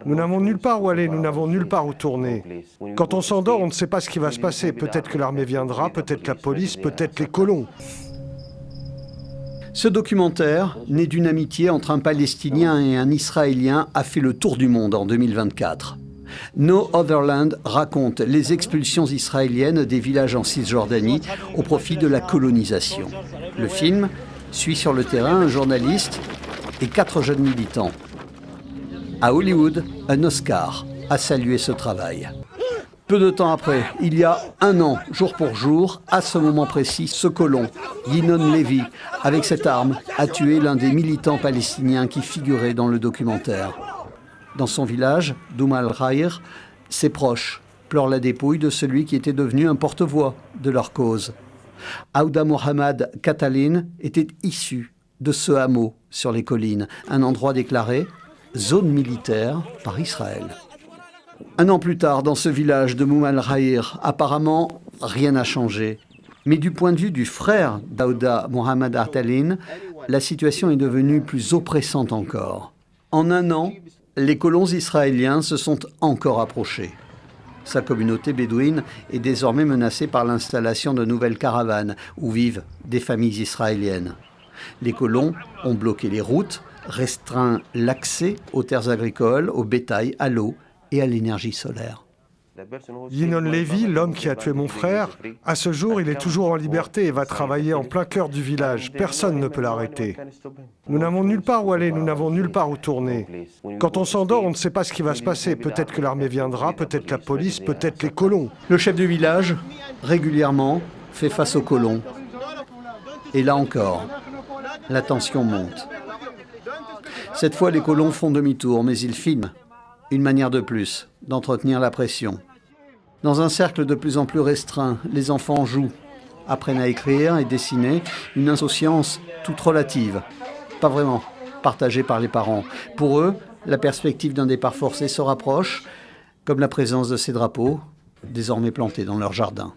Nous n'avons nulle part où aller, nous n'avons nulle part où tourner. Quand on s'endort, on ne sait pas ce qui va se passer. Peut-être que l'armée viendra, peut-être la police, peut-être les colons. Ce documentaire, né d'une amitié entre un Palestinien et un Israélien, a fait le tour du monde en 2024. No Other Land raconte les expulsions israéliennes des villages en Cisjordanie au profit de la colonisation. Le film suit sur le terrain un journaliste et 4 jeunes militants. À Hollywood, un Oscar a salué ce travail. Peu de temps après, il y a 1 an, jour pour jour, à ce moment précis, ce colon, Yinon Levy, avec cette arme, a tué l'un des militants palestiniens qui figurait dans le documentaire. Dans son village, Doum al-Raïr, ses proches pleurent la dépouille de celui qui était devenu un porte-voix de leur cause. Aouda Mohamed Katalin était issu de ce hameau sur les collines, un endroit déclaré zone militaire par Israël. 1 an plus tard, dans ce village de Doum al-Raïr, apparemment, rien n'a changé. Mais du point de vue du frère d'Aouda Mohamed Katalin, la situation est devenue plus oppressante encore. En 1 an, les colons israéliens se sont encore approchés. Sa communauté bédouine est désormais menacée par l'installation de nouvelles caravanes où vivent des familles israéliennes. Les colons ont bloqué les routes, restreint l'accès aux terres agricoles, au bétail, à l'eau et à l'énergie solaire. Yinon Levy, l'homme qui a tué mon frère, à ce jour, il est toujours en liberté et va travailler en plein cœur du village. Personne ne peut l'arrêter. Nous n'avons nulle part où aller, nous n'avons nulle part où tourner. Quand on s'endort, on ne sait pas ce qui va se passer. Peut-être que l'armée viendra, peut-être la police, peut-être les colons. Le chef du village, régulièrement, fait face aux colons. Et là encore, la tension monte. Cette fois, les colons font demi-tour, mais ils filment. Une manière de plus d'entretenir la pression. Dans un cercle de plus en plus restreint, les enfants jouent, apprennent à écrire et dessiner, une insouciance toute relative, pas vraiment partagée par les parents. Pour eux, la perspective d'un départ forcé se rapproche, comme la présence de ces drapeaux, désormais plantés dans leur jardin.